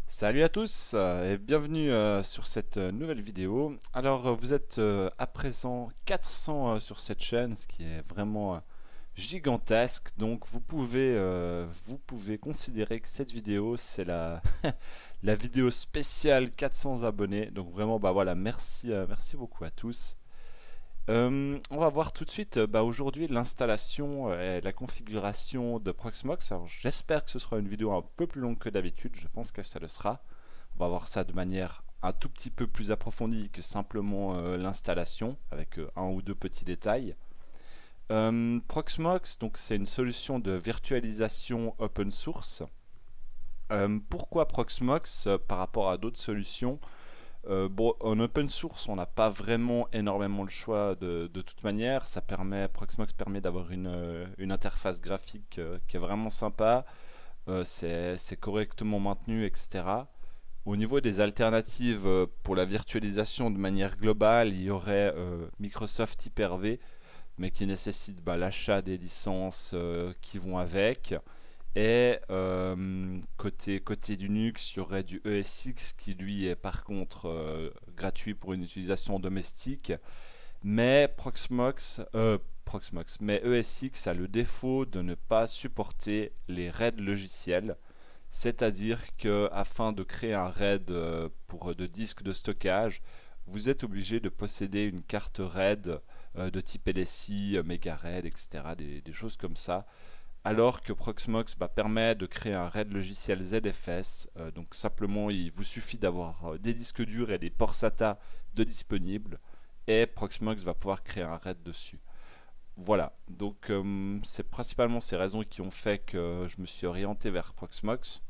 Salut à tous et bienvenue sur cette nouvelle vidéo. Alors vous êtes à présent 400 sur cette chaîne, ce qui est vraiment gigantesque. Donc vous pouvez considérer que cette vidéo c'est la, la vidéo spéciale 400 abonnés. Donc vraiment bah voilà, merci beaucoup à tous. On va voir tout de suite aujourd'hui l'installation et la configuration de Proxmox. Alors j'espère que ce sera une vidéo un peu plus longue que d'habitude, je pense que ça le sera. On va voir ça de manière un tout petit peu plus approfondie que simplement l'installation, avec un ou deux petits détails. Proxmox, donc c'est une solution de virtualisation open source. Pourquoi Proxmox par rapport à d'autres solutions? Bon, en open source, on n'a pas vraiment énormément le choix de toute manière. Proxmox permet d'avoir une interface graphique qui est vraiment sympa. C'est correctement maintenu, etc. Au niveau des alternatives pour la virtualisation de manière globale, il y aurait Microsoft Hyper-V, mais qui nécessite l'achat des licences qui vont avec. Et côté Linux, il y aurait du ESX qui lui est par contre gratuit pour une utilisation domestique. Mais mais ESX a le défaut de ne pas supporter les RAID logiciels. C'est-à-dire que afin de créer un RAID de disque de stockage, vous êtes obligé de posséder une carte RAID de type LSI, MegaRAID, etc. Des choses comme ça. Alors que Proxmox permet de créer un RAID logiciel ZFS. Donc simplement, il vous suffit d'avoir des disques durs et des ports SATA de disponibles. Et Proxmox va pouvoir créer un RAID dessus. Voilà, donc c'est principalement ces raisons qui ont fait que je me suis orienté vers Proxmox.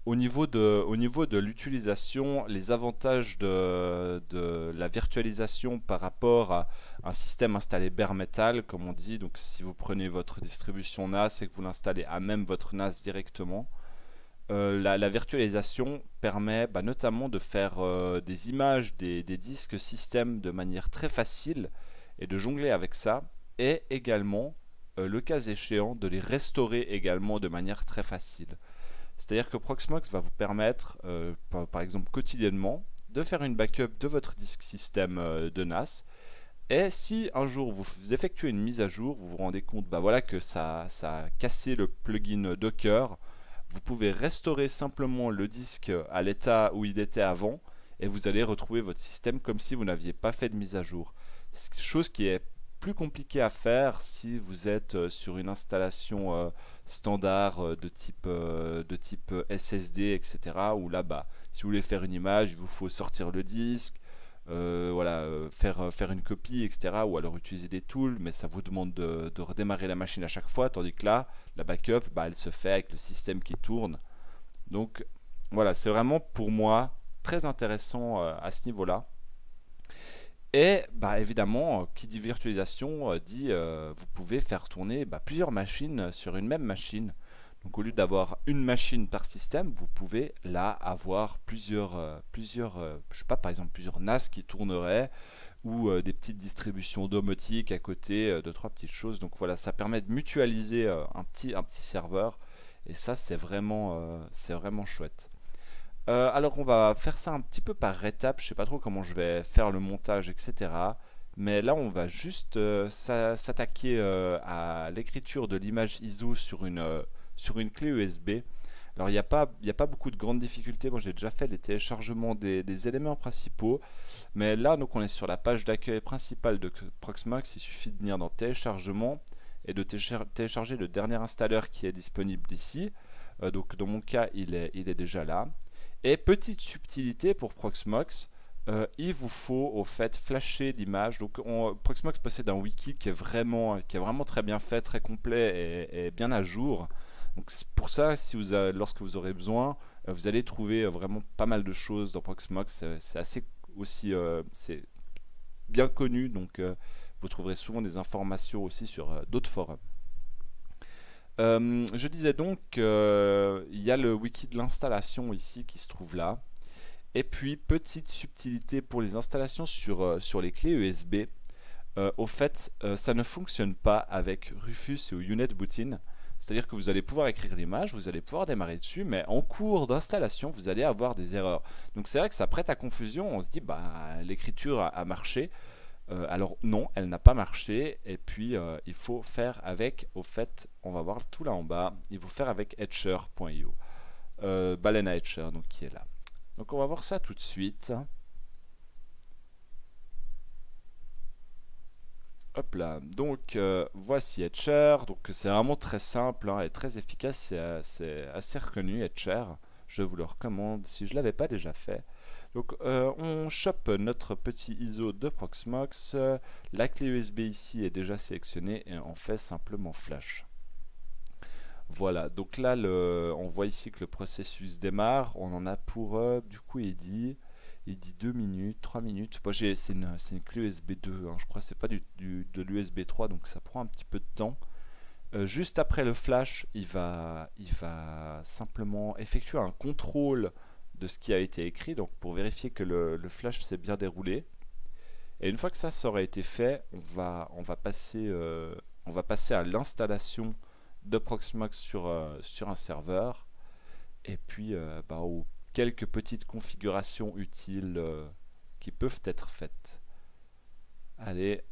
Au niveau de l'utilisation, les avantages de la virtualisation par rapport à un système installé bare metal, comme on dit, donc si vous prenez votre distribution NAS et que vous l'installez à même votre NAS directement, la virtualisation permet notamment de faire des images des disques système de manière très facile et de jongler avec ça, et également, le cas échéant, de les restaurer également de manière très facile. C'est-à-dire que Proxmox va vous permettre, par exemple quotidiennement, de faire une backup de votre disque système de NAS. Et si un jour vous effectuez une mise à jour, vous vous rendez compte voilà, que ça a cassé le plugin Docker, vous pouvez restaurer simplement le disque à l'état où il était avant et vous allez retrouver votre système comme si vous n'aviez pas fait de mise à jour. Chose qui est plus compliqué à faire si vous êtes sur une installation standard de type SSD, etc. Où là, si vous voulez faire une image, il vous faut sortir le disque, faire une copie, etc. Ou alors utiliser des tools, mais ça vous demande de redémarrer la machine à chaque fois, tandis que là, la backup, elle se fait avec le système qui tourne. Donc voilà, c'est vraiment pour moi très intéressant à ce niveau-là. Et évidemment, qui dit virtualisation dit vous pouvez faire tourner plusieurs machines sur une même machine. Donc au lieu d'avoir une machine par système, vous pouvez là avoir je sais pas, par exemple plusieurs NAS qui tourneraient ou des petites distributions domotiques à côté, deux trois petites choses. Donc voilà, ça permet de mutualiser un petit serveur et ça c'est vraiment chouette. Alors on va faire ça un petit peu par étapes, je sais pas trop comment je vais faire le montage, etc. Mais là on va juste s'attaquer à l'écriture de l'image ISO sur une clé USB. Alors il y a pas beaucoup de grandes difficultés, moi j'ai déjà fait les téléchargements des éléments principaux. Mais là donc on est sur la page d'accueil principale de Proxmox, il suffit de venir dans téléchargement et de télécharger le dernier installeur qui est disponible ici. Donc dans mon cas il est déjà là. Et petite subtilité pour Proxmox, il vous faut au fait flasher l'image. Donc Proxmox possède un wiki qui est vraiment très bien fait, très complet et bien à jour. Donc c'est pour ça, lorsque vous aurez besoin, vous allez trouver vraiment pas mal de choses dans Proxmox. C'est assez aussi c'est bien connu, donc vous trouverez souvent des informations aussi sur d'autres forums. Je disais donc il y a le wiki de l'installation ici qui se trouve là. Et puis, petite subtilité pour les installations sur les clés USB. Au fait, ça ne fonctionne pas avec Rufus ou UNetbootin. C'est-à-dire que vous allez pouvoir écrire l'image, vous allez pouvoir démarrer dessus, mais en cours d'installation, vous allez avoir des erreurs. Donc c'est vrai que ça prête à confusion, on se dit, bah l'écriture a marché. Alors non, elle n'a pas marché, et puis il faut faire avec, au fait, on va voir tout là en bas, il faut faire avec Etcher.io, Balena Etcher, donc qui est là. Donc on va voir ça tout de suite. Hop là, donc voici Etcher, donc c'est vraiment très simple hein, et très efficace, c'est assez reconnu Etcher, je vous le recommande si je ne l'avais pas déjà fait. Donc on chope notre petit ISO de Proxmox, la clé USB ici est déjà sélectionnée et on fait simplement flash. Voilà, donc là on voit ici que le processus démarre, on en a pour, du coup il dit 2 minutes, 3 minutes. Moi, c'est une clé USB 2, hein, je crois que c'est pas de l'USB 3, donc ça prend un petit peu de temps. Juste après le flash, il va simplement effectuer un contrôle de ce qui a été écrit, donc pour vérifier que le flash s'est bien déroulé. Et une fois que ça aurait été fait, on va passer à l'installation de Proxmox sur un serveur, et puis aux quelques petites configurations utiles qui peuvent être faites. Allez,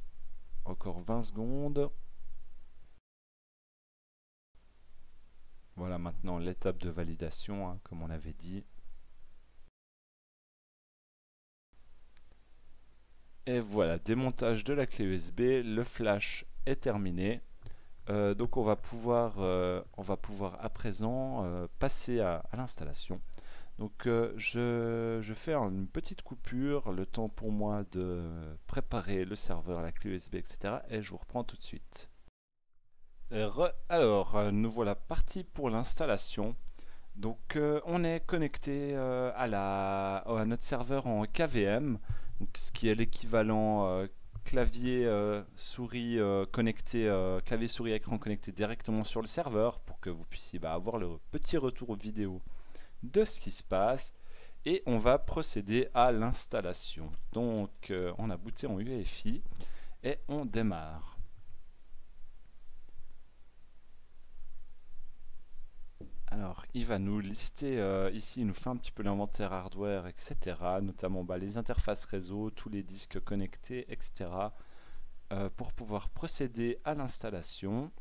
encore 20 secondes. Voilà maintenant l'étape de validation, hein, comme on avait dit. Et voilà, démontage de la clé USB, le flash est terminé. Donc on va pouvoir à présent passer à l'installation. Donc je fais une petite coupure, le temps pour moi de préparer le serveur, la clé USB, etc. Et je vous reprends tout de suite. Alors, nous voilà partis pour l'installation. Donc on est connecté à notre serveur en KVM, donc, ce qui est l'équivalent clavier souris connecté, clavier souris écran connecté directement sur le serveur pour que vous puissiez avoir le petit retour vidéo de ce qui se passe, et on va procéder à l'installation. Donc on a booté en UEFI et on démarre. Alors il va nous lister ici, il nous fait un petit peu l'inventaire hardware, etc. Notamment les interfaces réseau, tous les disques connectés, etc. Pour pouvoir procéder à l'installation.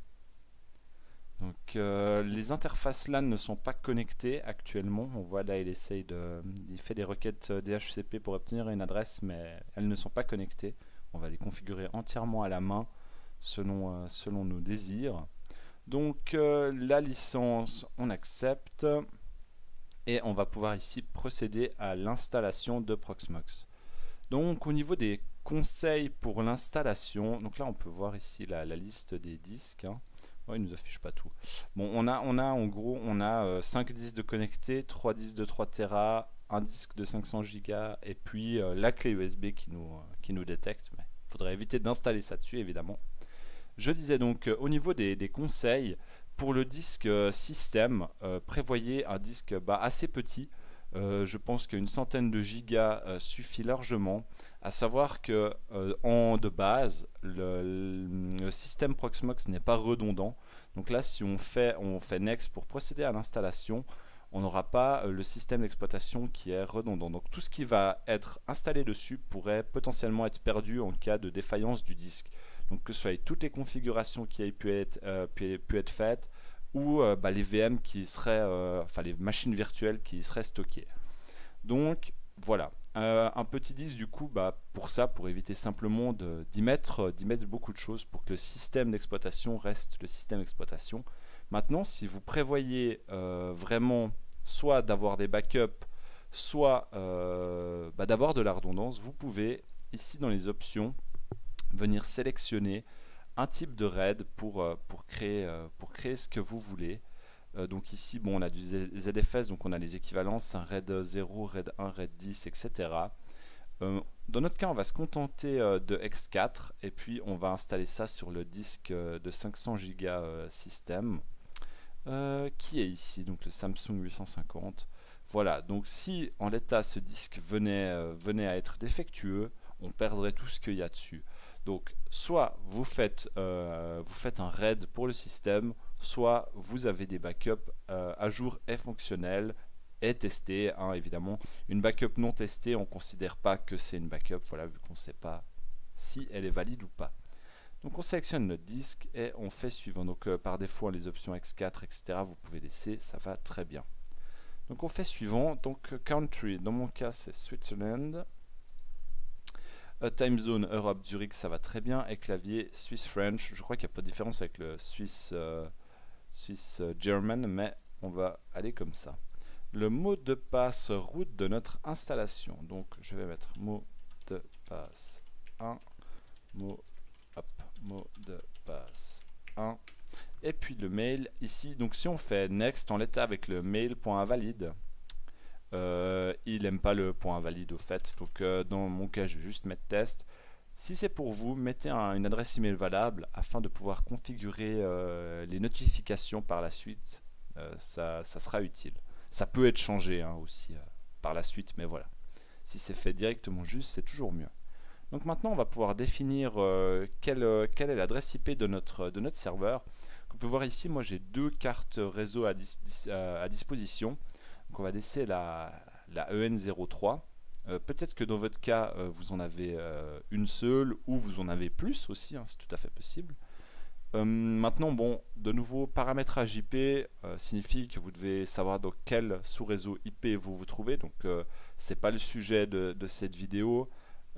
Donc les interfaces LAN ne sont pas connectées actuellement. On voit là il fait des requêtes DHCP pour obtenir une adresse, mais elles ne sont pas connectées. On va les configurer entièrement à la main selon nos désirs. Donc la licence on accepte, et on va pouvoir ici procéder à l'installation de Proxmox. Donc au niveau des conseils pour l'installation, donc là on peut voir ici la liste des disques, hein. Oh, il nous affiche pas tout. Bon, on a en gros 5 disques de connectés, 3 disques de 3 Tera, un disque de 500 Go, et puis la clé USB qui nous détecte. Mais il faudrait éviter d'installer ça dessus évidemment. Je disais donc au niveau des conseils, pour le disque système, prévoyez un disque assez petit. Je pense qu'une centaine de gigas suffit largement. À savoir que de base, le système Proxmox n'est pas redondant. Donc là, si on fait Next pour procéder à l'installation, on n'aura pas le système d'exploitation qui est redondant. Donc tout ce qui va être installé dessus pourrait potentiellement être perdu en cas de défaillance du disque. Donc que ce soit toutes les configurations qui aient pu être faites, ou les VM qui seraient, les machines virtuelles qui seraient stockées. Donc voilà, un petit disque du coup, pour éviter simplement d'y mettre beaucoup de choses pour que le système d'exploitation reste le système d'exploitation. Maintenant, si vous prévoyez vraiment soit d'avoir des backups, soit d'avoir de la redondance, vous pouvez ici dans les options venir sélectionner un type de RAID pour créer ce que vous voulez. Donc ici, on a du ZFS, donc on a les équivalences, un RAID 0, RAID 1, RAID 10, etc. Dans notre cas, on va se contenter de X4, et puis on va installer ça sur le disque de 500 Go système, qui est ici, donc le Samsung 850. Voilà, donc si en l'état ce disque venait à être défectueux, on perdrait tout ce qu'il y a dessus. Donc soit vous faites un RAID pour le système, soit vous avez des backups à jour et fonctionnels et testés, hein, évidemment. Une backup non testée, on ne considère pas que c'est une backup, voilà, vu qu'on ne sait pas si elle est valide ou pas. Donc on sélectionne notre disque et on fait suivant. Donc par défaut, les options X4, etc., vous pouvez laisser, ça va très bien. Donc on fait suivant. Donc country, dans mon cas c'est Switzerland. Time zone Europe, Zurich, ça va très bien. Et clavier Swiss French, je crois qu'il n'y a pas de différence avec le Swiss German, mais on va aller comme ça. Le mot de passe route de notre installation. Donc je vais mettre mot de passe 1, mot de passe 1, et puis le mail ici. Donc si on fait next en l'état avec le mail.invalide, il n'aime pas le point invalide au fait. Donc dans mon cas je vais juste mettre test. Si c'est pour vous, mettez une adresse email valable afin de pouvoir configurer les notifications par la suite. Ça sera utile. Ça peut être changé hein, aussi par la suite, mais voilà. Si c'est fait directement juste, c'est toujours mieux. Donc maintenant, on va pouvoir définir quelle est l'adresse IP de notre serveur. Comme on peut voir ici, moi j'ai 2 cartes réseau à disposition. Donc on va laisser la EN03. Peut-être que dans votre cas, vous en avez une seule ou vous en avez plus aussi, hein, c'est tout à fait possible. Maintenant, bon, de nouveau, paramétrage IP signifie que vous devez savoir dans quel sous-réseau IP vous vous trouvez. Donc, c'est pas le sujet de cette vidéo.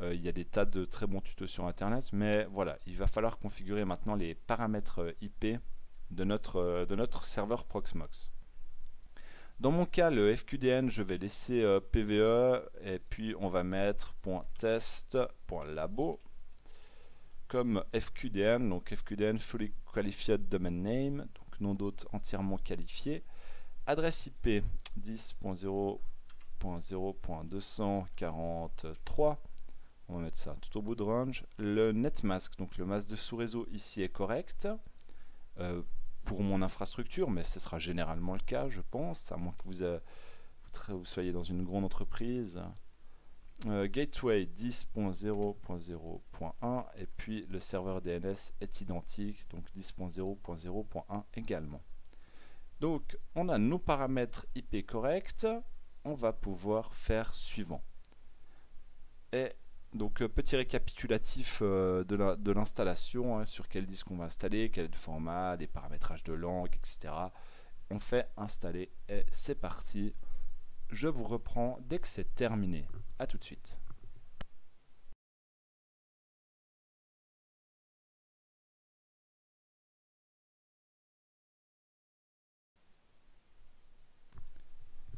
Il y a des tas de très bons tutos sur Internet, mais voilà, il va falloir configurer maintenant les paramètres IP de notre serveur Proxmox. Dans mon cas, le FQDN, je vais laisser PVE et puis on va mettre .test.labo comme FQDN, donc FQDN Fully Qualified Domain Name, donc nom d'hôte entièrement qualifié. Adresse IP 10.0.0.243, on va mettre ça tout au bout de range. Le netmask, donc le masque de sous-réseau ici est correct pour mon infrastructure, mais ce sera généralement le cas, je pense, à moins que vous soyez dans une grande entreprise. Gateway 10.0.0.1 et puis le serveur DNS est identique, donc 10.0.0.1 également. Donc on a nos paramètres IP corrects, on va pouvoir faire suivant. Et donc petit récapitulatif de l'installation, hein, sur quel disque on va installer, quel est le format, des paramétrages de langue, etc. On fait installer et c'est parti. Je vous reprends dès que c'est terminé. A tout de suite.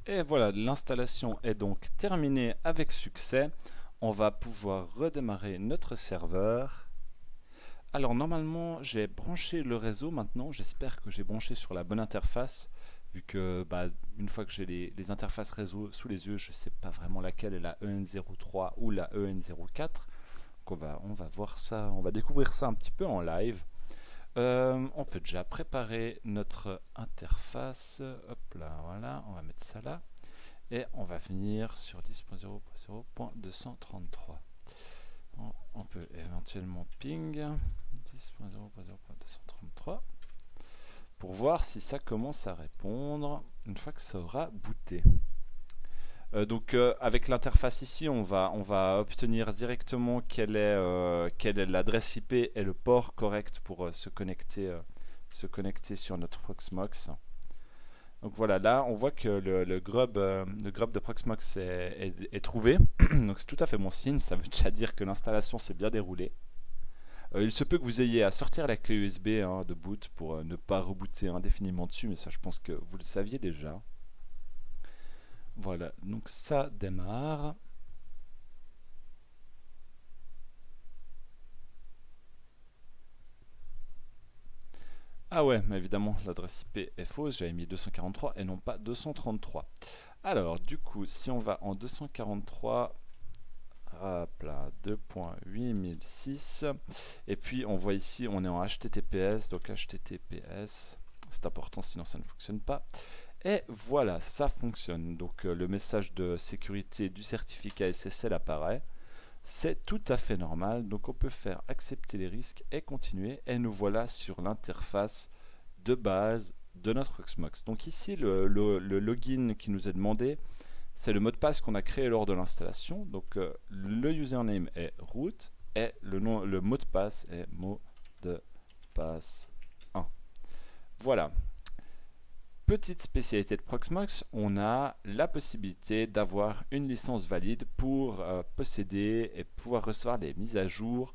Et voilà, l'installation est donc terminée avec succès. On va pouvoir redémarrer notre serveur. Alors normalement, j'ai branché le réseau maintenant. J'espère que j'ai branché sur la bonne interface, vu que une fois que j'ai les interfaces réseau sous les yeux, je ne sais pas vraiment laquelle est la EN03 ou la EN04. Donc on va voir ça, on va découvrir ça un petit peu en live. On peut déjà préparer notre interface. Hop là, voilà, on va mettre ça là. Et on va venir sur 10.0.0.233. On peut éventuellement ping 10.0.0.233 pour voir si ça commence à répondre une fois que ça aura booté. Donc avec l'interface ici, on va obtenir directement quelle est l'adresse IP et le port correct pour se connecter sur notre Proxmox. Donc voilà, là on voit que le grub de Proxmox est trouvé. Donc c'est tout à fait bon signe, ça veut déjà dire que l'installation s'est bien déroulée. Il se peut que vous ayez à sortir la clé USB de boot pour ne pas rebooter indéfiniment dessus, mais ça je pense que vous le saviez déjà. Voilà, donc ça démarre. Ah ouais, mais évidemment, l'adresse IP est fausse, j'avais mis 243 et non pas 233. Alors, du coup, si on va en 243, hop là, 2.8006, et puis on voit ici, on est en HTTPS, donc HTTPS, c'est important, sinon ça ne fonctionne pas. Et voilà, ça fonctionne. Donc le message de sécurité du certificat SSL apparaît. C'est tout à fait normal. Donc on peut faire accepter les risques et continuer. Et nous voilà sur l'interface de base de notre Proxmox. Donc ici, le login qui nous est demandé, c'est le mot de passe qu'on a créé lors de l'installation. Donc le username est root et le mot de passe est mot de passe 1. Voilà. Petite spécialité de Proxmox, on a la possibilité d'avoir une licence valide pour posséder et pouvoir recevoir les mises à jour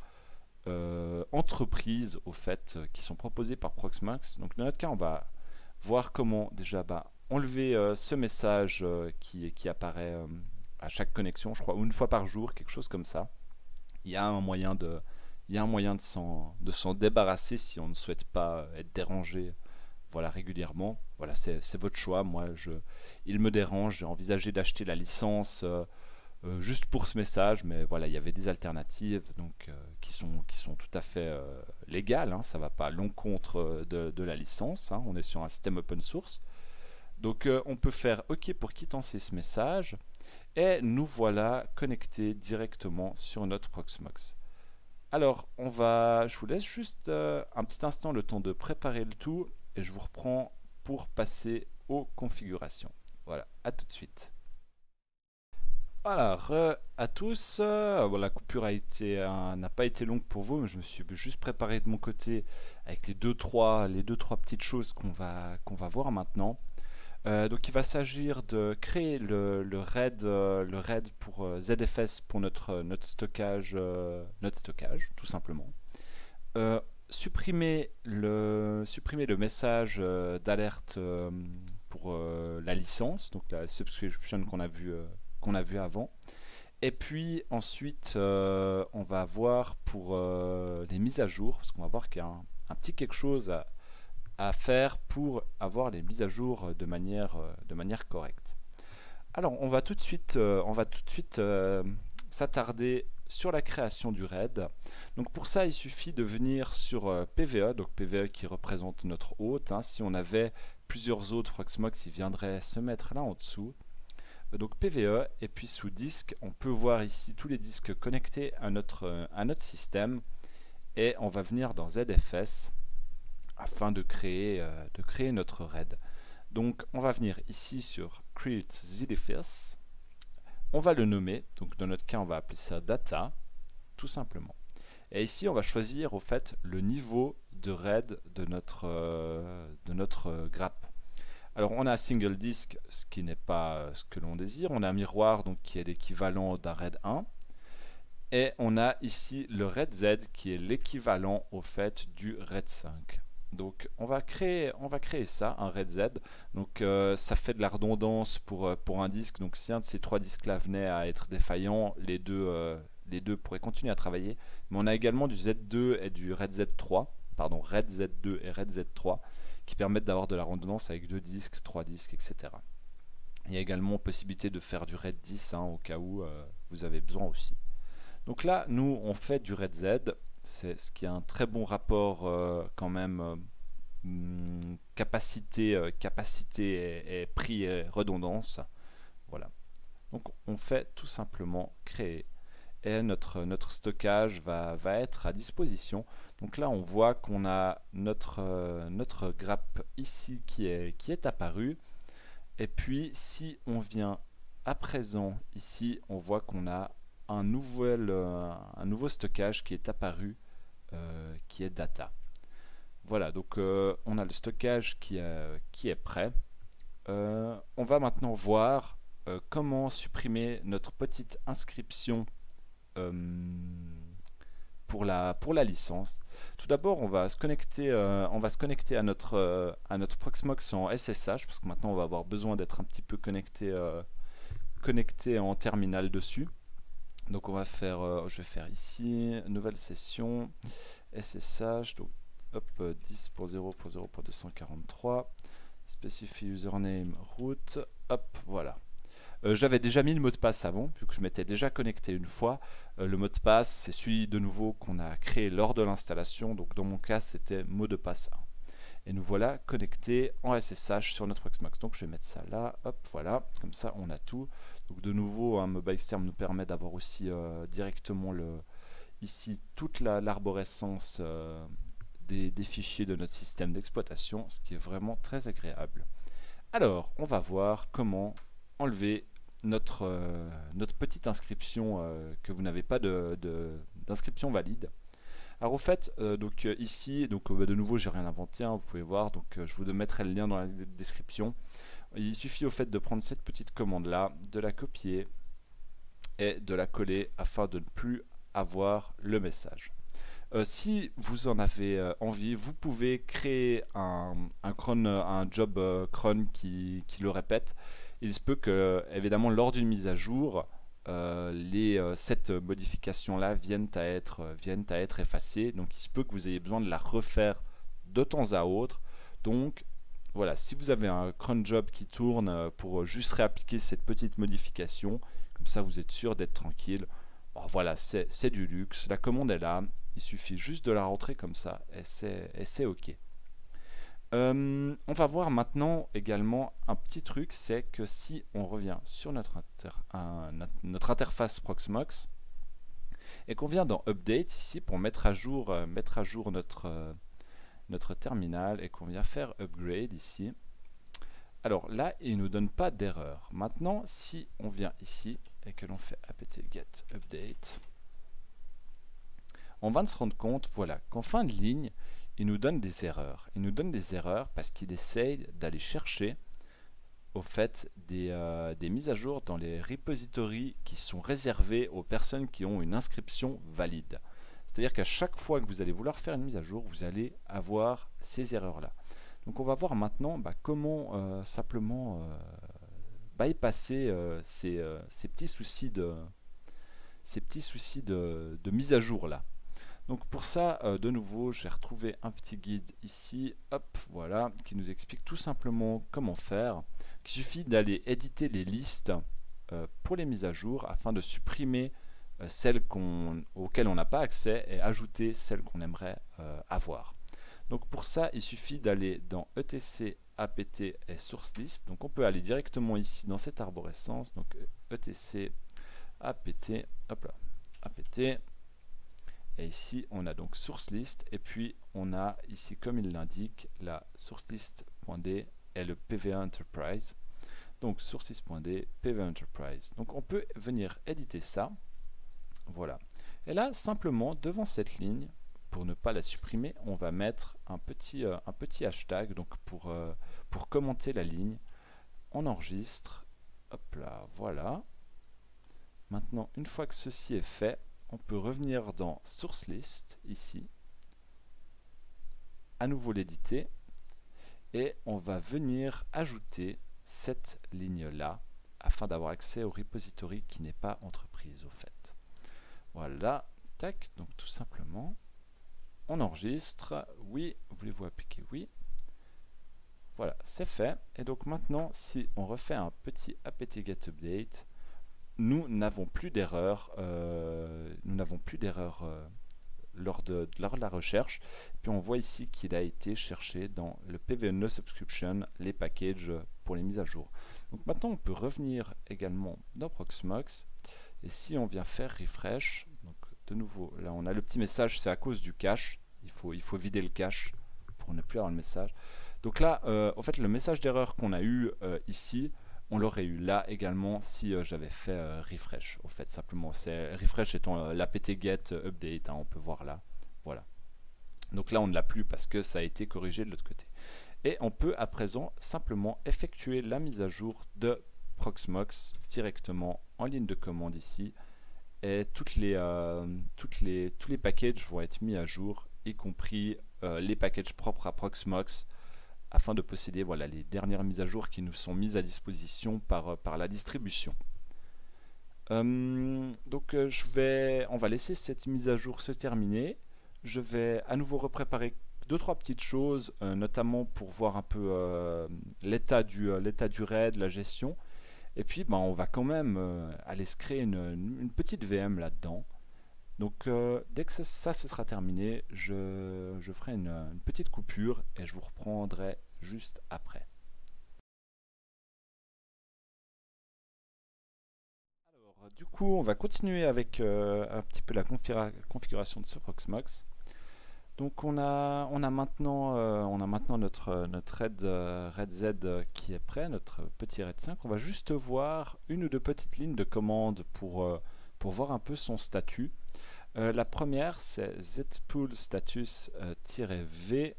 entreprises au fait qui sont proposées par Proxmox. Donc dans notre cas, on va voir comment déjà enlever ce message qui apparaît à chaque connexion, je crois, une fois par jour, quelque chose comme ça. Il y a un moyen de s'en débarrasser si on ne souhaite pas être dérangé, voilà, régulièrement. Voilà, c'est votre choix. Moi, il me dérange. J'ai envisagé d'acheter la licence juste pour ce message, mais voilà, il y avait des alternatives donc qui sont tout à fait légales. Hein, ça ne va pas à l'encontre de la licence. Hein, on est sur un système open source. Donc on peut faire OK pour quitter ce message et nous voilà connectés directement sur notre Proxmox. Alors je vous laisse juste un petit instant le temps de préparer le tout et je vous reprends pour passer aux configurations. Voilà, à tout de suite. Voilà, à tous. Bon, la coupure n'a pas été longue pour vous, mais je me suis juste préparé de mon côté avec les deux trois petites choses qu'on va voir maintenant. Donc il va s'agir de créer le RAID pour ZFS pour notre stockage, tout simplement. Supprimer le message d'alerte pour la licence, donc la subscription qu'on a vu avant. Et puis ensuite, on va voir pour les mises à jour, parce qu'on va voir qu'il y a un petit quelque chose à faire pour avoir les mises à jour de manière correcte. Alors on va tout de suite s'attarder sur la création du RAID. Donc pour ça il suffit de venir sur PVE, donc PVE qui représente notre hôte. Hein. Si on avait plusieurs autres Proxmox, ils viendraient se mettre là en dessous. Donc PVE, et puis sous disque, on peut voir ici tous les disques connectés à notre système, et on va venir dans ZFS afin de créer notre RAID. Donc on va venir ici sur Create ZFS, on va le nommer, donc dans notre cas on va appeler ça Data, tout simplement. Et ici on va choisir au fait le niveau de RAID de notre grappe. Alors on a un single disk, ce qui n'est pas ce que l'on désire, on a un miroir donc qui est l'équivalent d'un RAID 1, et on a ici le RAID Z qui est l'équivalent au fait du RAID 5. Donc on va créer ça, un RAID Z. Donc ça fait de la redondance pour un disque. Donc si un de ces trois disques là venait à être défaillant, les deux pourraient continuer à travailler. Mais on a également du Z2 et du RAID Z3, pardon, RAID Z2 et RAID Z3, qui permettent d'avoir de la redondance avec 2 disques, 3 disques, etc. Il y a également possibilité de faire du RAID 10 hein, au cas où vous avez besoin aussi. Donc là, nous, on fait du RAID Z. C'est ce qui a un très bon rapport quand même capacité et prix et redondance. Voilà. Donc on fait tout simplement créer et notre stockage va être à disposition. Donc là on voit qu'on a notre grappe ici qui est apparue, et puis si on vient à présent ici, on voit qu'on a un nouveau stockage qui est apparu, qui est data. Voilà, donc on a le stockage qui est prêt. On va maintenant voir comment supprimer notre petite inscription pour la licence. Tout d'abord, on va se connecter à notre Proxmox en SSH, parce que maintenant on va avoir besoin d'être un petit peu connecté en terminal dessus. Donc on va faire, je vais faire ici nouvelle session SSH, donc hop 10.0.0.243, specify username root, hop voilà. J'avais déjà mis le mot de passe avant, vu que je m'étais déjà connecté une fois. Le mot de passe, c'est celui de nouveau qu'on a créé lors de l'installation. Donc dans mon cas, c'était mot de passe 1. Et nous voilà connectés en SSH sur notre Proxmox. Donc je vais mettre ça là, hop, voilà, comme ça on a tout. Donc de nouveau, un MobileSterm nous permet d'avoir aussi directement ici toute l'arborescence des fichiers de notre système d'exploitation, ce qui est vraiment très agréable. Alors, on va voir comment enlever notre petite inscription que vous n'avez pas d'inscription valide. Alors au fait, ici, de nouveau j'ai rien inventé, hein, vous pouvez voir, je vous mettrai le lien dans la description. Il suffit au fait de prendre cette petite commande là, de la copier et de la coller afin de ne plus avoir le message. Si vous en avez envie, vous pouvez créer un job cron qui le répète. Il se peut que, évidemment, lors d'une mise à jour, cette modification-là viennent à être effacées. Donc il se peut que vous ayez besoin de la refaire de temps à autre. Donc voilà, si vous avez un cron job qui tourne pour juste réappliquer cette petite modification, comme ça vous êtes sûr d'être tranquille. Bon, voilà, c'est du luxe. La commande est là. Il suffit juste de la rentrer comme ça et c'est OK. On va voir maintenant également un petit truc, c'est que si on revient sur notre interface Proxmox et qu'on vient dans Update ici pour mettre à jour notre terminal et qu'on vient faire Upgrade ici, alors là il ne nous donne pas d'erreur. Maintenant si on vient ici et que l'on fait apt-get update, on va se rendre compte, voilà, qu'en fin de ligne, il nous donne des erreurs. Il nous donne des erreurs parce qu'il essaye d'aller chercher au fait des mises à jour dans les repositories qui sont réservés aux personnes qui ont une inscription valide. C'est-à-dire qu'à chaque fois que vous allez vouloir faire une mise à jour, vous allez avoir ces erreurs-là. Donc on va voir maintenant comment simplement bypasser ces petits soucis de mise à jour là. Donc pour ça, de nouveau, j'ai retrouvé un petit guide ici, hop, voilà, qui nous explique tout simplement comment faire. Il suffit d'aller éditer les listes pour les mises à jour afin de supprimer celles auxquelles on n'a pas accès et ajouter celles qu'on aimerait avoir. Donc pour ça, il suffit d'aller dans etc apt et source list. Donc on peut aller directement ici dans cette arborescence, donc etc apt, hop là, apt. Et ici, on a donc source list, et puis on a ici, comme il l'indique, la source list.d et le PVA Enterprise. Donc source list.d, PVA Enterprise. Donc on peut venir éditer ça. Voilà. Et là, simplement, devant cette ligne, pour ne pas la supprimer, on va mettre un petit hashtag donc pour commenter la ligne. On enregistre. Hop là, voilà. Maintenant, une fois que ceci est fait, on peut revenir dans Source List, ici, à nouveau l'éditer, et on va venir ajouter cette ligne-là, afin d'avoir accès au repository qui n'est pas entreprise, au fait. Voilà, tac, donc tout simplement, on enregistre, oui, voulez-vous appliquer oui, voilà, c'est fait, et donc maintenant, si on refait un petit apt-get update, nous n'avons plus d'erreur lors de la recherche. Puis on voit ici qu'il a été cherché dans le PVE subscription les packages pour les mises à jour. Donc maintenant on peut revenir également dans Proxmox et si on vient faire refresh, donc de nouveau là on a le petit message, c'est à cause du cache, il faut vider le cache pour ne plus avoir le message. Donc là en fait le message d'erreur qu'on a eu ici, on l'aurait eu là également si j'avais fait refresh. Au fait, simplement, c'est refresh étant l'apt-get update, hein, on peut voir là. Voilà. Donc là, on ne l'a plus parce que ça a été corrigé de l'autre côté. Et on peut à présent simplement effectuer la mise à jour de Proxmox directement en ligne de commande ici. Et tous les packages vont être mis à jour, y compris les packages propres à Proxmox, afin de posséder voilà, les dernières mises à jour qui nous sont mises à disposition par la distribution. On va laisser cette mise à jour se terminer. Je vais à nouveau repréparer 2-3 petites choses, notamment pour voir un peu l'état du RAID, la gestion. Et puis on va quand même aller se créer une petite VM là-dedans. Donc dès que ça se sera terminé, je ferai une petite coupure et je vous reprendrai juste après. Alors, du coup, on va continuer avec un petit peu la configuration de ce Proxmox. Donc on a maintenant notre RAID Z qui est prêt, notre petit RAID 5. On va juste voir une ou deux petites lignes de commande pour voir un peu son statut. La première, c'est zpool status-v.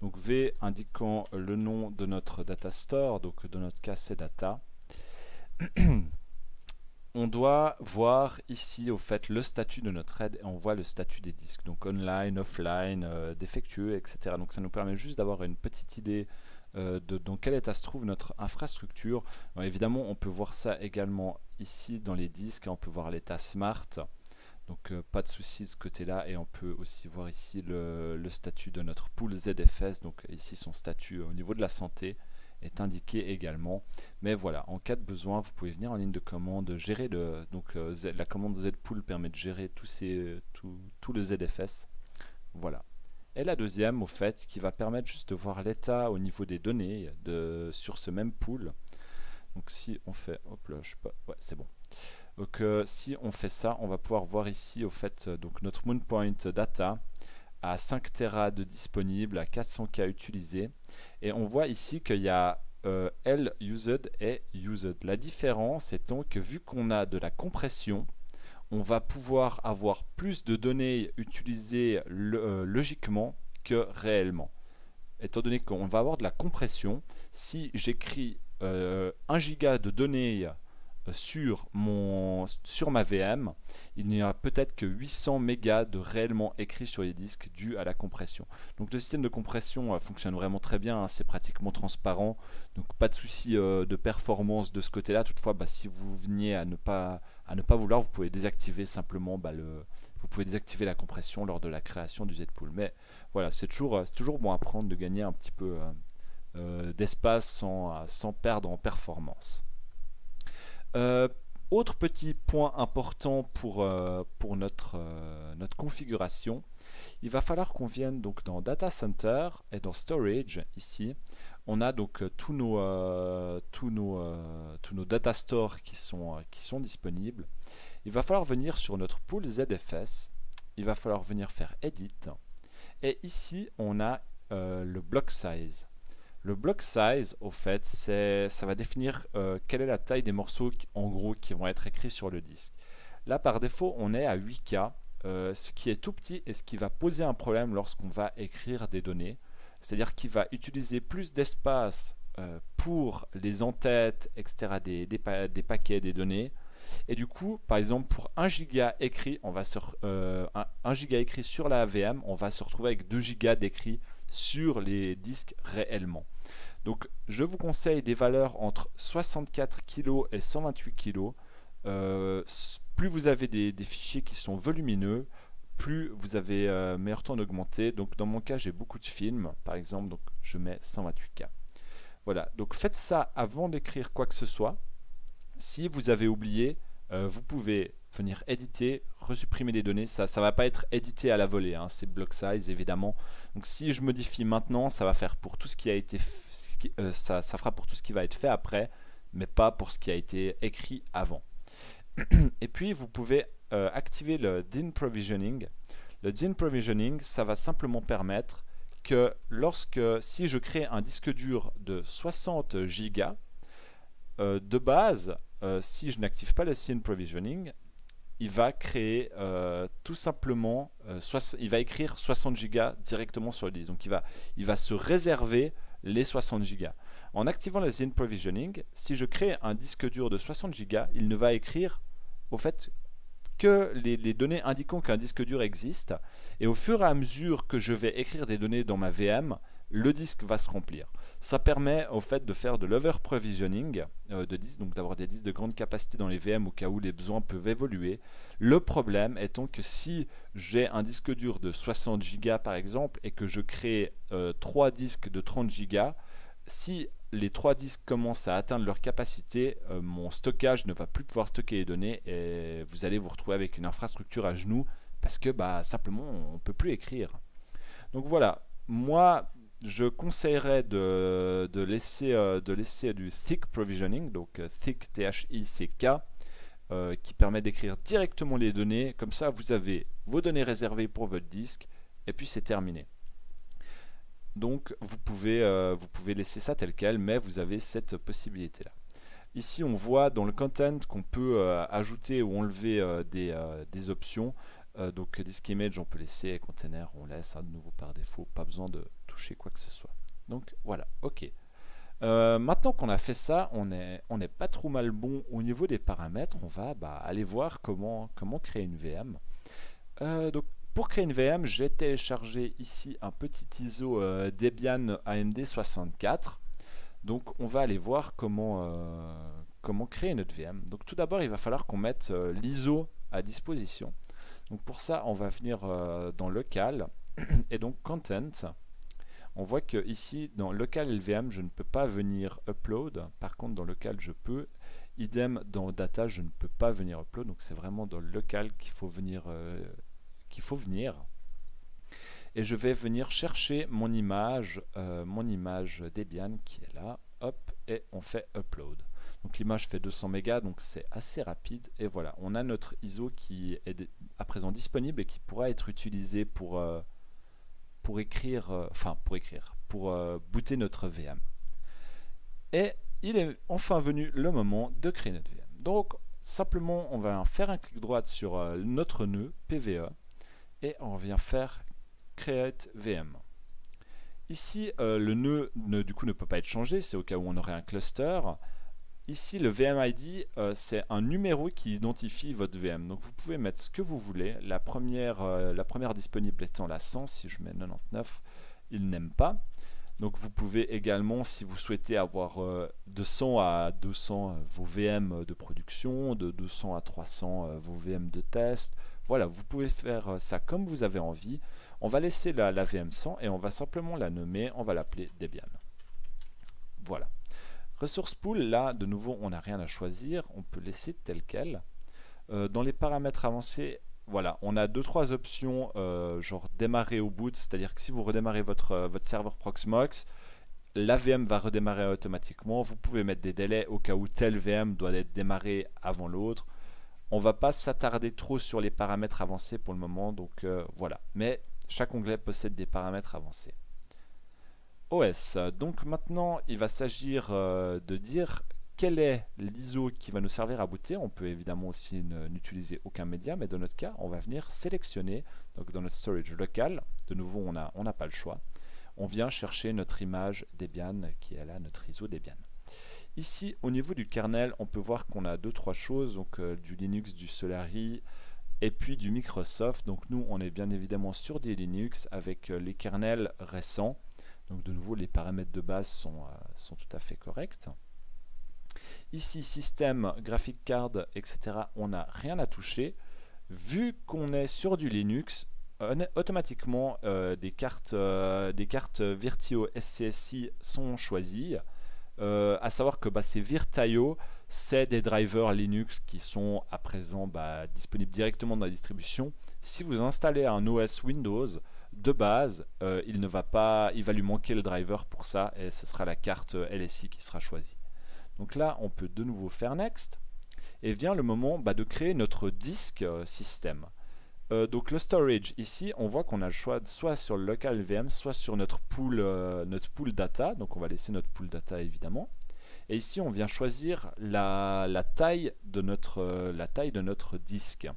Donc v indiquant le nom de notre data store, donc de notre cas c'est data. On doit voir ici au fait le statut de notre RAID et on voit le statut des disques, donc online, offline, défectueux, etc. Donc ça nous permet juste d'avoir une petite idée de dans quel état se trouve notre infrastructure. Alors, évidemment on peut voir ça également ici dans les disques, on peut voir l'état smart, donc pas de souci de ce côté là, et on peut aussi voir ici le statut de notre pool ZFS, donc ici son statut au niveau de la santé est indiqué également. Mais voilà, en cas de besoin, vous pouvez venir en ligne de commande, gérer la commande zpool permet de gérer tout le ZFS. Voilà. Et la deuxième, au fait, qui va permettre juste de voir l'état au niveau des données sur ce même pool. Donc si on fait, hop là, je sais pas, ouais, c'est bon. Donc si on fait ça, on va pouvoir voir ici, au fait, donc notre Moonpoint data à 5 Tera de disponible, à 400K utilisé. Et on voit ici qu'il y a L used et used. La différence étant que vu qu'on a de la compression, on va pouvoir avoir plus de données utilisées logiquement que réellement. Étant donné qu'on va avoir de la compression, si j'écris 1 giga de données sur ma VM, il n'y aura peut-être que 800 mégas de réellement écrits sur les disques dû à la compression. Donc le système de compression fonctionne vraiment très bien, hein, c'est pratiquement transparent, donc pas de souci de performance de ce côté-là. Toutefois, si vous veniez à ne pas vouloir, vous pouvez désactiver simplement vous pouvez désactiver la compression lors de la création du zpool. Mais voilà, c'est toujours bon à prendre de gagner un petit peu d'espace sans perdre en performance. Autre petit point important pour notre configuration, il va falloir qu'on vienne donc dans Data Center et dans Storage. Ici, on a donc tous nos data stores qui sont disponibles. Il va falloir venir sur notre pool ZFS, il va falloir venir faire Edit, et ici on a le block size. Le block size, au fait, ça va définir quelle est la taille des morceaux en gros qui vont être écrits sur le disque. Là, par défaut, on est à 8K, ce qui est tout petit et ce qui va poser un problème lorsqu'on va écrire des données. C'est-à-dire qu'il va utiliser plus d'espace pour les entêtes, etc., des paquets, des données. Et du coup, par exemple, pour 1 giga écrit, 1 giga écrit sur la VM, on va se retrouver avec 2 gigas d'écrit sur les disques réellement. Donc je vous conseille des valeurs entre 64 kg et 128 kg. Plus vous avez des fichiers qui sont volumineux, plus vous avez meilleur temps d'augmenter. Donc dans mon cas, j'ai beaucoup de films, par exemple, donc je mets 128K. Voilà, donc faites ça avant d'écrire quoi que ce soit. Si vous avez oublié, vous pouvez venir éditer, resupprimer les données. Ça ne va pas être édité à la volée, hein, c'est block size évidemment. Donc si je modifie maintenant, ça va faire pour tout ce qui a été ça fera pour tout ce qui va être fait après, mais pas pour ce qui a été écrit avant. Et puis vous pouvez activer le DIN Provisioning. Le DIN Provisioning, ça va simplement permettre que si je crée un disque dur de 60 Go, de base, si je n'active pas le DIN Provisioning, il va créer tout simplement, il va écrire 60 Go directement sur le disque. Donc il va se réserver les 60 Go. En activant le DIN Provisioning, si je crée un disque dur de 60 Go, il ne va écrire au fait que les données indiquant qu'un disque dur existe, et au fur et à mesure que je vais écrire des données dans ma VM, le disque va se remplir. Ça permet au fait de faire de l'over-provisioning de disques, donc d'avoir des disques de grande capacité dans les VM au cas où les besoins peuvent évoluer. Le problème étant que si j'ai un disque dur de 60 Go par exemple et que je crée 3 disques de 30 Go, si les 3 disques commencent à atteindre leur capacité, mon stockage ne va plus pouvoir stocker les données et vous allez vous retrouver avec une infrastructure à genoux parce que simplement on ne peut plus écrire. Donc voilà, moi je conseillerais de laisser du thick provisioning, donc thick T-H-I-C-K, qui permet d'écrire directement les données. Comme ça vous avez vos données réservées pour votre disque et puis c'est terminé. Donc vous pouvez laisser ça tel quel, mais vous avez cette possibilité là. Ici on voit dans le content qu'on peut ajouter ou enlever des options. Donc disk image on peut laisser, container on laisse, de nouveau par défaut, pas besoin de toucher quoi que ce soit. Donc voilà, ok. Maintenant qu'on a fait ça, on est pas trop mal bon au niveau des paramètres. On va aller voir comment créer une VM. Donc pour créer une VM, j'ai téléchargé ici un petit ISO Debian AMD 64. Donc on va aller voir comment créer notre VM. Donc tout d'abord, il va falloir qu'on mette l'ISO à disposition. Donc pour ça, on va venir dans local et donc content. On voit que ici dans local LVM, je ne peux pas venir upload. Par contre, dans local, je peux. Idem dans data, je ne peux pas venir upload. Donc c'est vraiment dans local qu'il faut venir. Et je vais venir chercher mon image Debian qui est là. Hop, et on fait upload. Donc l'image fait 200 mégas, donc c'est assez rapide. Et voilà, on a notre ISO qui est à présent disponible et qui pourra être utilisé pour booter notre VM. Et il est enfin venu le moment de créer notre VM. Donc simplement on va faire un clic droit sur notre nœud PVE et on vient faire Create VM. Ici le nœud du coup ne peut pas être changé, c'est au cas où on aurait un cluster. Ici le VMID c'est un numéro qui identifie votre VM, donc vous pouvez mettre ce que vous voulez. La première disponible étant la 100, si je mets 99 il n'aime pas. Donc vous pouvez également, si vous souhaitez avoir de 100 à 200 vos VM de production, de 200 à 300 vos VM de test, voilà, vous pouvez faire ça comme vous avez envie. On va laisser la VM 100 et on va simplement la nommer, on va l'appeler Debian. Voilà. Ressource pool, là de nouveau on n'a rien à choisir, on peut laisser tel quel. Dans les paramètres avancés, voilà, on a 2-3 options, genre démarrer au boot, c'est-à-dire que si vous redémarrez votre serveur Proxmox, la VM va redémarrer automatiquement. Vous pouvez mettre des délais au cas où telle VM doit être démarrée avant l'autre. On va pas s'attarder trop sur les paramètres avancés pour le moment, donc voilà. Mais chaque onglet possède des paramètres avancés. OS, donc maintenant il va s'agir de dire quel est l'ISO qui va nous servir à booter. On peut évidemment aussi n'utiliser aucun média, mais dans notre cas on va venir sélectionner, donc dans notre storage local, de nouveau on n'a pas le choix, on vient chercher notre image Debian qui est là, notre ISO Debian. Ici au niveau du kernel on peut voir qu'on a 2-3 choses, donc du Linux, du Solaris et puis du Microsoft. Donc nous on est bien évidemment sur des Linux avec les kernels récents. Donc de nouveau les paramètres de base sont tout à fait corrects. Ici système, graphic card, etc. on n'a rien à toucher. Vu qu'on est sur du Linux, automatiquement des cartes Virtio SCSI sont choisies. À savoir que ces Virtio, c'est des drivers Linux qui sont à présent disponibles directement dans la distribution. Si vous installez un OS Windows, de base, il va lui manquer le driver pour ça et ce sera la carte LSI qui sera choisie. Donc là, on peut de nouveau faire Next et vient le moment de créer notre disque système. Donc le storage, ici, on voit qu'on a le choix soit sur le local VM, soit sur notre pool data. Donc on va laisser notre pool data évidemment. Et ici, on vient choisir la taille de notre disque.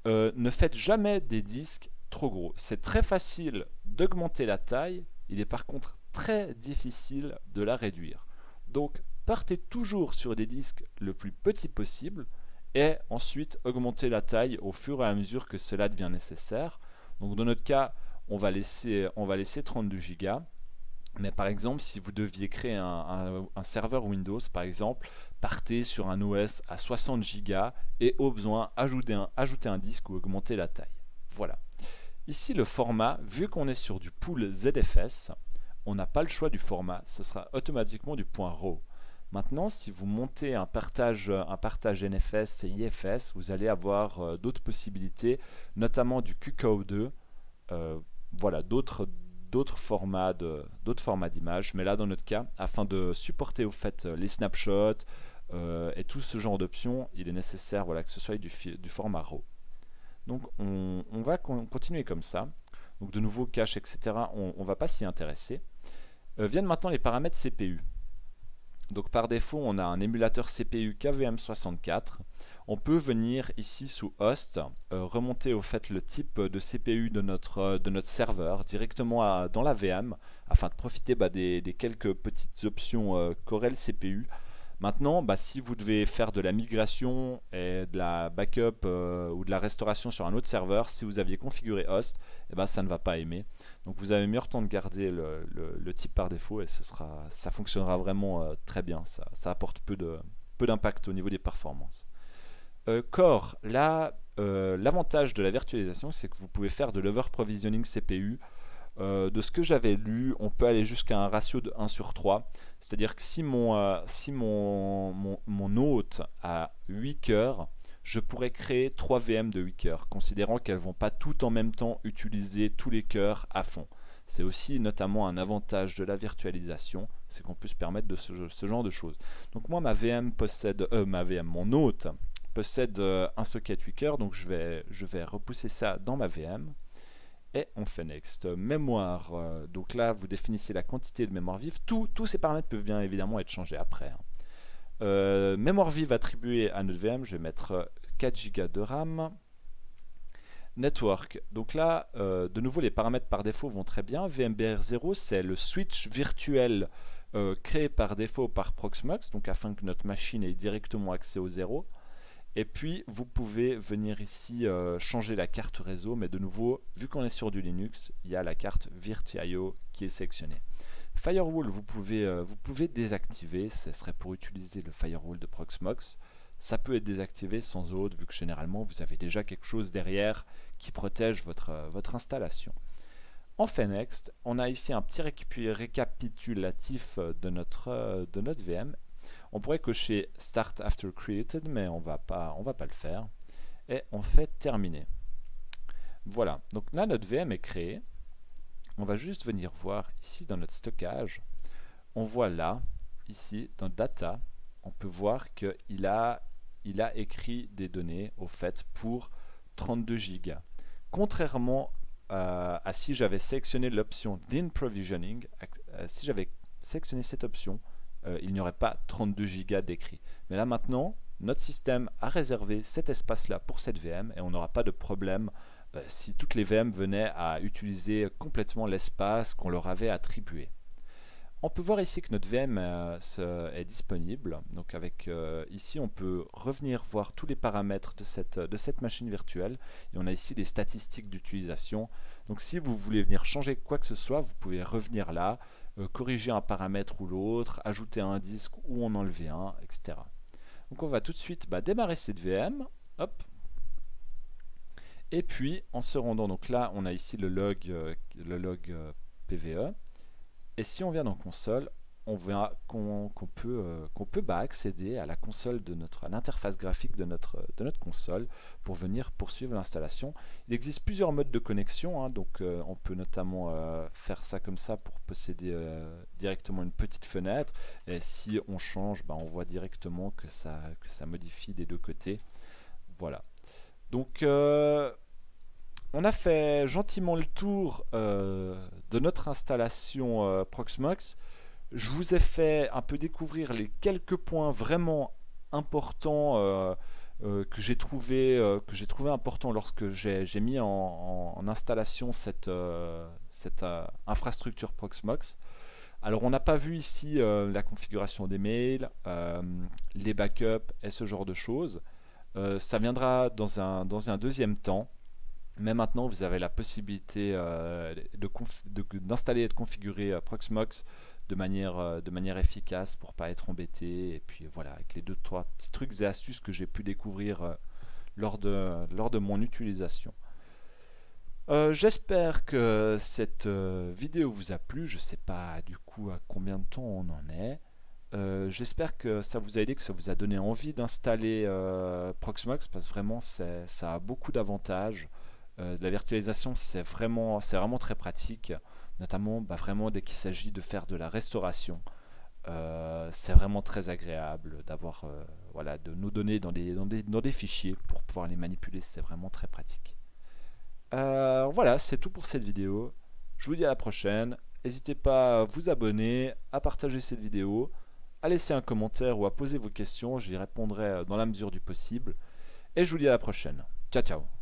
Ne faites jamais des disques trop gros. C'est très facile d'augmenter la taille, il est par contre très difficile de la réduire. Donc partez toujours sur des disques le plus petit possible et ensuite augmentez la taille au fur et à mesure que cela devient nécessaire. Donc dans notre cas, on va laisser 32 Go. Mais par exemple, si vous deviez créer un serveur Windows, par exemple, partez sur un OS à 60 Go et au besoin, ajoutez un disque ou augmentez la taille. Voilà. Ici, le format, vu qu'on est sur du pool ZFS, on n'a pas le choix du format, ce sera automatiquement du point .RAW. Maintenant, si vous montez un partage NFS et IFS, vous allez avoir d'autres possibilités, notamment du QCOW2, voilà, d'autres formats d'images. Mais là, dans notre cas, afin de supporter au fait les snapshots et tout ce genre d'options, il est nécessaire que ce soit du format RAW. Donc on va continuer comme ça. Donc de nouveau, cache, etc., on ne va pas s'y intéresser. Viennent maintenant les paramètres CPU. Donc par défaut, on a un émulateur CPU KVM64. On peut venir ici sous Host, remonter au fait le type de CPU de notre serveur directement dans la VM afin de profiter des quelques petites options Corel CPU. Maintenant, si vous devez faire de la migration et de la backup ou de la restauration sur un autre serveur, si vous aviez configuré Host, ça ne va pas aimer. Donc vous avez meilleur temps de garder le type par défaut et ça fonctionnera vraiment très bien. Ça apporte peu d'impact au niveau des performances. Core, là, l'avantage de la virtualisation, c'est que vous pouvez faire de l'overprovisioning CPU. De ce que j'avais lu, on peut aller jusqu'à un ratio de 1/3. C'est-à-dire que si mon hôte a 8 cœurs, je pourrais créer 3 VM de 8 cœurs, considérant qu'elles ne vont pas toutes en même temps utiliser tous les cœurs à fond. C'est aussi notamment un avantage de la virtualisation, c'est qu'on peut se permettre de ce genre de choses. Donc moi, mon hôte possède un socket 8 cœurs, donc je vais repousser ça dans ma VM. Et on fait next. Mémoire, donc là vous définissez la quantité de mémoire vive. Tous ces paramètres peuvent bien évidemment être changés après. Mémoire vive attribuée à notre VM, je vais mettre 4 Go de RAM. Network, donc là de nouveau les paramètres par défaut vont très bien. VMBR0 c'est le switch virtuel créé par défaut par Proxmox, donc afin que notre machine ait directement accès au 0. Et puis vous pouvez venir ici changer la carte réseau, mais de nouveau, vu qu'on est sur du Linux, il y a la carte VirtIO qui est sélectionnée. Firewall, vous pouvez désactiver, ce serait pour utiliser le firewall de Proxmox. Ça peut être désactivé sans autre, vu que généralement vous avez déjà quelque chose derrière qui protège votre installation. On fait next, on a ici un petit récapitulatif de notre VM. On pourrait cocher Start After Created, mais on va pas le faire. Et on fait Terminer. Voilà, donc là notre VM est créée. On va juste venir voir ici dans notre stockage. On voit là, ici, dans Data, on peut voir qu'il a écrit des données, au fait, pour 32 Go. Contrairement à si j'avais sélectionné l'option DIN Provisioning, si j'avais sélectionné cette option, il n'y aurait pas 32 Go d'écrit. Mais là maintenant, notre système a réservé cet espace-là pour cette VM et on n'aura pas de problème si toutes les VM venaient à utiliser complètement l'espace qu'on leur avait attribué. On peut voir ici que notre VM est disponible. Donc ici, on peut revenir voir tous les paramètres de cette machine virtuelle. Et on a ici des statistiques d'utilisation. Donc si vous voulez venir changer quoi que ce soit, vous pouvez revenir là, corriger un paramètre ou l'autre, ajouter un disque ou en enlever un, etc. Donc on va tout de suite démarrer cette VM. Hop. Et puis en se rendant, donc là on a ici le log PVE. Et si on vient dans console, on verra qu'on peut accéder à la console à l'interface graphique de notre console pour venir poursuivre l'installation. Il existe plusieurs modes de connexion, hein, donc on peut notamment faire ça comme ça pour posséder directement une petite fenêtre. Et si on change, on voit directement que ça modifie des deux côtés. Voilà. Donc on a fait gentiment le tour de notre installation Proxmox. Je vous ai fait un peu découvrir les quelques points vraiment importants que j'ai trouvé importants lorsque j'ai mis en installation cette infrastructure Proxmox. Alors on n'a pas vu ici la configuration des mails, les backups et ce genre de choses. Ça viendra dans un deuxième temps. Mais maintenant, vous avez la possibilité d'installer et de configurer Proxmox de manière efficace pour ne pas être embêté. Et puis voilà, avec les 2-3 petits trucs et astuces que j'ai pu découvrir lors de mon utilisation. J'espère que cette vidéo vous a plu. Je ne sais pas du coup à combien de temps on en est. J'espère que ça vous a aidé, que ça vous a donné envie d'installer Proxmox, parce que vraiment ça a beaucoup d'avantages. La virtualisation c'est vraiment très pratique, notamment vraiment dès qu'il s'agit de faire de la restauration. C'est vraiment très agréable d'avoir de nos données dans des fichiers pour pouvoir les manipuler, c'est vraiment très pratique. Voilà, c'est tout pour cette vidéo. Je vous dis à la prochaine. N'hésitez pas à vous abonner, à partager cette vidéo, à laisser un commentaire ou à poser vos questions. J'y répondrai dans la mesure du possible. Et je vous dis à la prochaine. Ciao ciao.